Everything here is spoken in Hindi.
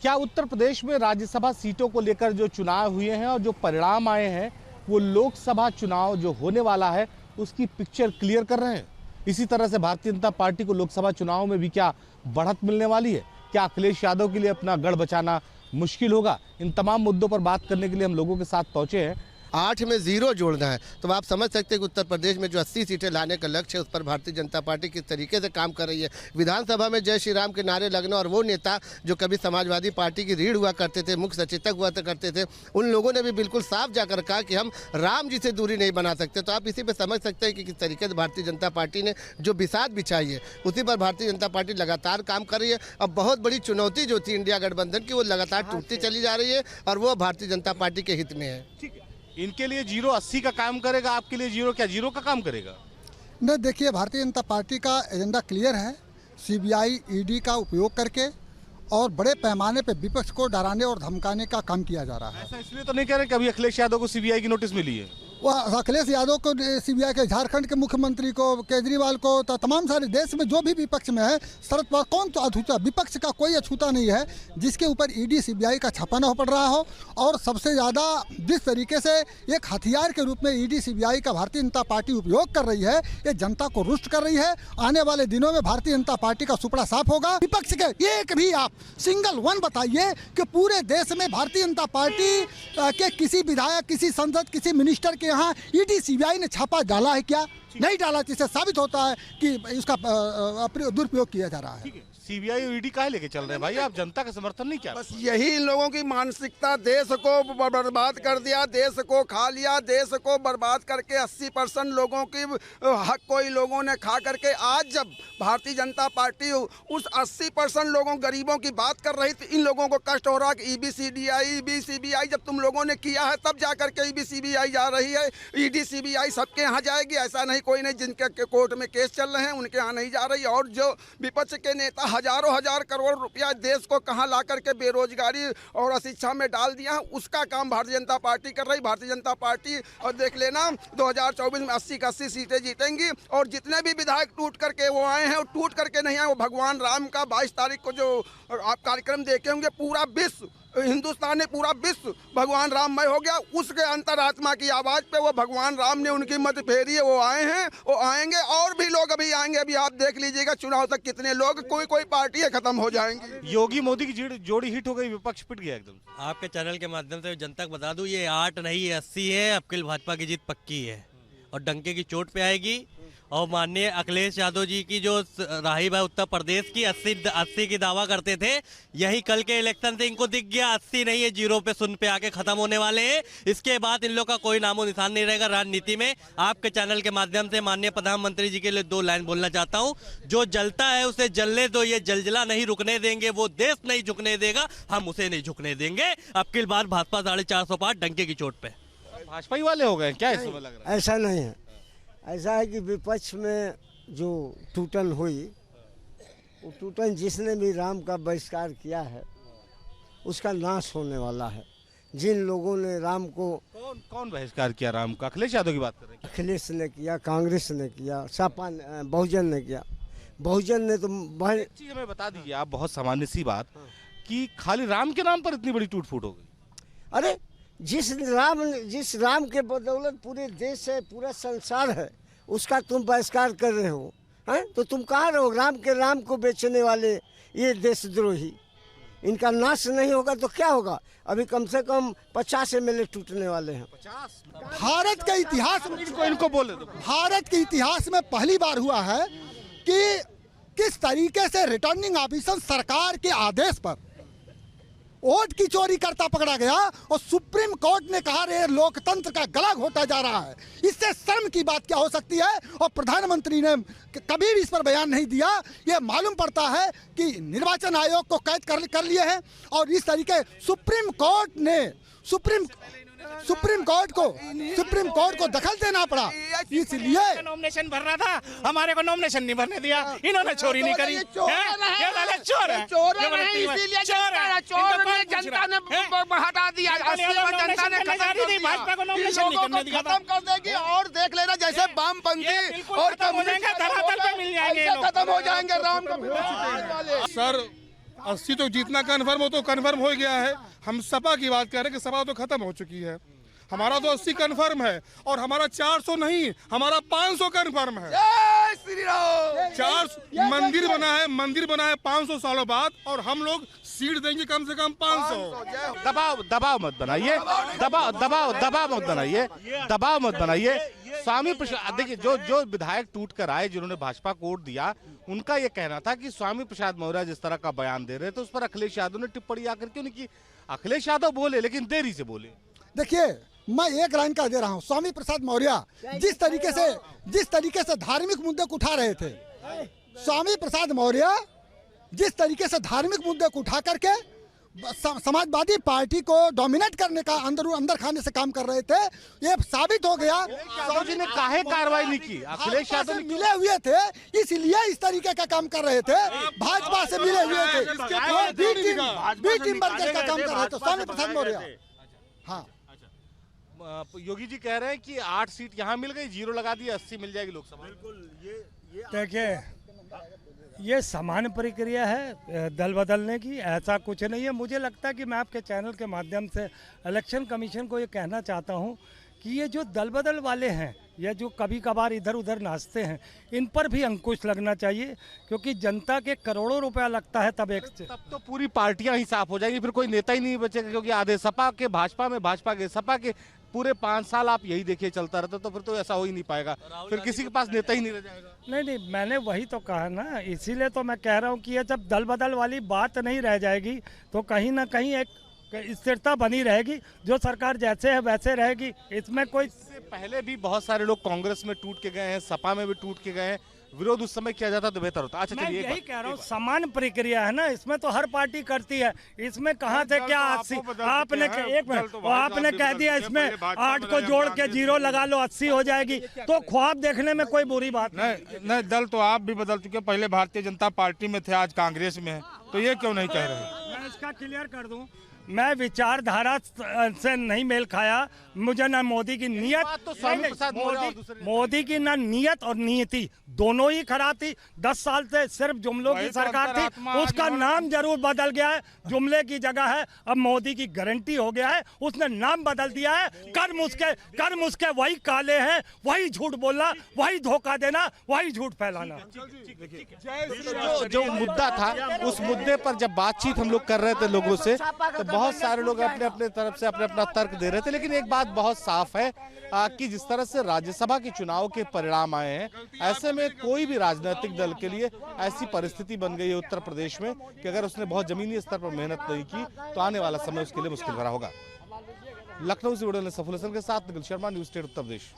क्या उत्तर प्रदेश में राज्यसभा सीटों को लेकर जो चुनाव हुए हैं और जो परिणाम आए हैं वो लोकसभा चुनाव जो होने वाला है उसकी पिक्चर क्लियर कर रहे हैं? इसी तरह से भारतीय जनता पार्टी को लोकसभा चुनाव में भी क्या बढ़त मिलने वाली है? क्या अखिलेश यादव के लिए अपना गढ़ बचाना मुश्किल होगा? इन तमाम मुद्दों पर बात करने के लिए हम लोगों के साथ पहुंचे हैं। 8 में 0 जोड़ना है तो आप समझ सकते हैं कि उत्तर प्रदेश में जो 80 सीटें लाने का लक्ष्य है उस पर भारतीय जनता पार्टी किस तरीके से काम कर रही है। विधानसभा में जय श्री राम के नारे लगना और वो नेता जो कभी समाजवादी पार्टी की रीढ़ हुआ करते थे, मुख्य सचेतक हुआ करते थे, उन लोगों ने भी बिल्कुल साफ जाकर कहा कि हम राम जी से दूरी नहीं बना सकते। तो आप इसी पर समझ सकते हैं कि किस तरीके से भारतीय जनता पार्टी ने जो बिसात बिछाई है उसी पर भारतीय जनता पार्टी लगातार काम कर रही है। अब बहुत बड़ी चुनौती जो थी इंडिया गठबंधन की वो लगातार टूटती चली जा रही है और वो भारतीय जनता पार्टी के हित में है। इनके लिए 0-80 का काम करेगा, आपके लिए 0 का काम करेगा? नहीं, देखिए भारतीय जनता पार्टी का एजेंडा क्लियर है। सीबीआई ईडी का उपयोग करके और बड़े पैमाने पे विपक्ष को डराने और धमकाने का काम किया जा रहा है। ऐसा इसलिए तो नहीं कह रहे कि अभी अखिलेश यादव को सीबीआई की नोटिस मिली है? वह अखिलेश यादव को सीबीआई के, झारखंड के मुख्यमंत्री को, केजरीवाल को, तो तमाम सारे देश में जो भी विपक्ष में है, शरद पवार, कौन तो अछूता? विपक्ष का कोई अछूता नहीं है जिसके ऊपर ईडी सीबीआई का छापा न पड़ रहा हो। और सबसे ज़्यादा जिस तरीके से एक हथियार के रूप में ईडी सीबीआई का भारतीय जनता पार्टी उपयोग कर रही है, ये जनता को रुष्ट कर रही है। आने वाले दिनों में भारतीय जनता पार्टी का सुपड़ा साफ होगा। विपक्ष के एक भी आप सिंगल वन बताइए कि पूरे देश में भारतीय जनता पार्टी के किसी विधायक, किसी सांसद, किसी मिनिस्टर के यहाँ ईडी सीबीआई ने छापा डाला है क्या? नहीं डाला, जिससे साबित होता है कि इसका दुरुपयोग किया जा रहा है। सीबीआई और ईडी काहे लेके चल रहे हैं भाई? आप जनता का समर्थन नहीं किया? बस यही इन लोगों की मानसिकता, देश को बर्बाद कर दिया, देश को खा लिया, देश को बर्बाद करके 80% लोगों की हक को इन लोगों ने खा करके आज जब भारतीय जनता पार्टी उस 80% लोगों गरीबों की बात कर रही थी, इन लोगों को कष्ट हो रहा कि ईडी सीबीआई जब तुम लोगों ने किया है तब जा करके ईडी सीबीआई जा रही है। ईडी सीबीआई सबके यहाँ जाएगी ऐसा नहीं, कोई नहीं। जिनके कोर्ट में केस चल रहे हैं उनके यहाँ नहीं जा रही। और जो विपक्ष के नेता हजारों हजार करोड़ रुपया देश को कहां ला करके बेरोजगारी और अशिक्षा में डाल दिया है, उसका काम भारतीय जनता पार्टी कर रही। भारतीय जनता पार्टी और देख लेना 2024 में 80 का 80 सीटें जीतेंगी। और जितने भी विधायक टूट करके वो आए हैं और टूट करके नहीं आए, वो भगवान राम का 22 तारीख को जो आप कार्यक्रम देखे होंगे, पूरा विश्व, हिंदुस्तान ने पूरा विश्व भगवान राममय हो गया। उसके अंतरात्मा की आवाज पे वो भगवान राम ने उनकी मत फेरी है, वो आए हैं, वो आएंगे और भी लोग अभी आएंगे। अभी आप देख लीजिएगा चुनाव तक कितने लोग, कोई पार्टी खत्म हो जाएंगी। योगी मोदी की जोड़ी हिट हो गई, विपक्ष पिट गया एकदम। आपके चैनल के माध्यम से जनता को बता दूं, ये 8 नहीं, ये 80 है। अब कल भाजपा की जीत पक्की है और डंके की चोट पे आएगी। और माननीय अखिलेश यादव जी की जो राही भाई उत्तर प्रदेश की 80 की दावा करते थे, यही कल के इलेक्शन से इनको दिख गया 80 नहीं है, 0 पे 0 पे आके खत्म होने वाले हैं। इसके बाद इन लोग का कोई नामो निशान नहीं रहेगा राजनीति में। आपके चैनल के माध्यम से माननीय प्रधानमंत्री जी के लिए 2 लाइन बोलना चाहता हूँ। जो जलता है उसे जलने दो, ये जलजला नहीं रुकने देंगे, वो देश नहीं झुकने देगा, हम उसे नहीं झुकने देंगे। अब की बार भाजपा 450 पार डंके की चोट पे। भाजपा ही वाले हो गए क्या इस समय लग रहा है? ऐसा नहीं है, ऐसा है कि विपक्ष में जो टूटन हुई, वो टूटन जिसने भी राम का बहिष्कार किया है उसका नाश होने वाला है। जिन लोगों ने राम को, कौन बहिष्कार किया राम का? अखिलेश यादव की बात कर रहे हैं? अखिलेश ने किया, कांग्रेस ने किया, सपा, बहुजन ने किया। बहुजन ने तो चीज हमें बता दीजिए आप, बहुत सामान्य सी बात, कि खाली राम के नाम पर इतनी बड़ी टूट फूट हो गई। अरे जिस राम के बदौलत पूरे देश है, पूरा संसार है, उसका तुम बहिष्कार कर रहे हो, हैं? तो तुम कहाँ रहो? राम को बेचने वाले ये देशद्रोही, इनका नाश नहीं होगा तो क्या होगा? अभी कम से कम 50 MLA टूटने वाले हैं। 50? भारत के इतिहास में, इनको बोले दो, भारत के इतिहास में पहली बार हुआ है कि किस तरीके से रिटर्निंग ऑफिसर सरकार के आदेश पर वोट की चोरी करता पकड़ा गया और सुप्रीम कोर्ट ने कहा रे लोकतंत्र का गला घोटा जा रहा है। इससे शर्म की बात क्या हो सकती है? और प्रधानमंत्री ने कभी भी इस पर बयान नहीं दिया। ये मालूम पड़ता है कि निर्वाचन आयोग को कैद कर लिए हैं और इस तरीके सुप्रीम कोर्ट को दखल देना पड़ा। इसलिए नॉमिनेशन भरना था, हमारे को नॉमिनेशन नहीं भरने दिया, इन्होंने चोरी नहीं करी। चोर है, जनता ने हटा दिया, जनता ने भाजपा को नॉमिनेशन नहीं करने दिया, खत्म कर देगी। और देख लेना जैसे वामपंथी और धरातल पे मिल जाएंगे, खत्म हो जाएंगे राम का। सर 80 तो जीतना कन्फर्म हो तो कन्फर्म हो गया है। हम सपा की बात कर रहे हैं कि सपा तो खत्म हो चुकी है। हमारा तो 80 कन्फर्म है और हमारा 400 नहीं, हमारा 500 कन्फर्म है। 400 मंदिर बना है 500 सालों बाद और हम लोग सीट देंगे कम से कम 500। दबाव मत बनाइए, दबाव मत बनाइए। स्वामी प्रसाद, देखिए जो विधायक टूट कर आए, जिन्होंने भाजपा को वोट दिया, उनका ये कहना था कि स्वामी प्रसाद मौर्य जिस तरह का बयान दे रहे थे उस पर अखिलेश यादव ने टिप्पणी आकर क्यों नहीं की। अखिलेश यादव बोले लेकिन देरी से बोले। देखिए, मैं एक लाइन का दे रहा हूँ। स्वामी प्रसाद मौर्य जिस तरीके से धार्मिक मुद्दे को उठा रहे थे, स्वामी प्रसाद मौर्य जिस तरीके से धार्मिक मुद्दे को उठा करके समाजवादी पार्टी को डोमिनेट करने का अंदर खाने से काम कर रहे थे, ये साबित हो गया। यादव जी ने काहे कार्रवाई नहीं की? अखिलेश यादव ने मिले हुए थे, इसलिए इस तरीके का काम कर रहे थे। भाजपा से मिले हुए थे, बी टीम बनकर का काम कर रहे थे स्वामी प्रसाद मौर्य। हाँ, योगी जी कह रहे हैं कि 8 सीट यहाँ मिल गई, 0 लगा दिया, 80 मिल जाएगी लोकसभा। बिल्कुल, देखिए ये सामान्य प्रक्रिया है दल बदलने की, ऐसा कुछ नहीं है। मुझे लगता है कि मैं आपके चैनल के माध्यम से इलेक्शन कमीशन को ये कहना चाहता हूँ कि ये जो दल बदल वाले हैं या जो कभी कभार इधर उधर नाचते हैं, इन पर भी अंकुश लगना चाहिए, क्योंकि जनता के करोड़ों रुपया लगता है तब तो पूरी पार्टियां ही साफ हो जाएंगी, फिर कोई नेता ही नहीं बचेगा, क्योंकि आधे सपा के भाजपा में, भाजपा के सपा के, पूरे 5 साल आप यही देखिए चलता रहता तो फिर तो ऐसा हो ही नहीं पाएगा, फिर किसी के पास नेता ही नहीं रह जाएगा। नहीं, मैंने वही तो कहा ना, इसीलिए तो मैं कह रहा हूँ कि ये जब दल बदल वाली बात नहीं रह जाएगी तो कहीं ना कहीं एक स्थिरता बनी रहेगी, जो सरकार जैसे है वैसे रहेगी। इसमें कोई पहले भी बहुत सारे लोग कांग्रेस में टूट के गए हैं, सपा में भी टूट के गए हैं, विरोध उस समय किया जाता तो बेहतर होता। अच्छा, मैं यही कह रहा हूँ, समान प्रक्रिया है ना, इसमें तो हर पार्टी करती है। इसमें कहाँ से क्या 80 आपने एक मिनट आपने कह दिया इसमें 8 को जोड़ के 0 लगा लो 80 हो जाएगी, तो ख्वाब देखने में कोई बुरी बात नहीं। दल तो आप भी बदल चुके, पहले भारतीय जनता पार्टी में थे, आज कांग्रेस में है, तो ये क्यों नहीं कह रहे? मैं इसका क्लियर कर दूं, मैं विचारधारा से नहीं मेल खाया, मुझे ना मोदी की नीयत, मोदी की ना नीयत और नीति दोनों ही खराब थी। 10 साल से सिर्फ जुमलों की सरकार थी, उसका नाम जरूर बदल गया है, जुमले की जगह है अब मोदी की गारंटी हो गया है, उसने नाम बदल दिया है। कर्म उसके वही काले हैं, वही झूठ बोलना, वही धोखा देना, वही झूठ फैलाना। जो मुद्दा था, उस मुद्दे पर जब बातचीत हम लोग कर रहे थे लोगों से, तो बहुत सारे लोग अपने अपने तरफ से अपना तर्क दे रहे थे, लेकिन एक बात बहुत साफ है कि जिस तरह से राज्यसभा के चुनाव के परिणाम आए हैं, ऐसे में कोई भी राजनीतिक दल के लिए ऐसी परिस्थिति बन गई है उत्तर प्रदेश में कि अगर उसने बहुत जमीनी स्तर पर मेहनत नहीं की तो आने वाला समय उसके लिए मुश्किल भरा होगा। लखनऊ से सफुल हसन के साथ निखिल शर्मा, न्यूज़ 8 उत्तर प्रदेश।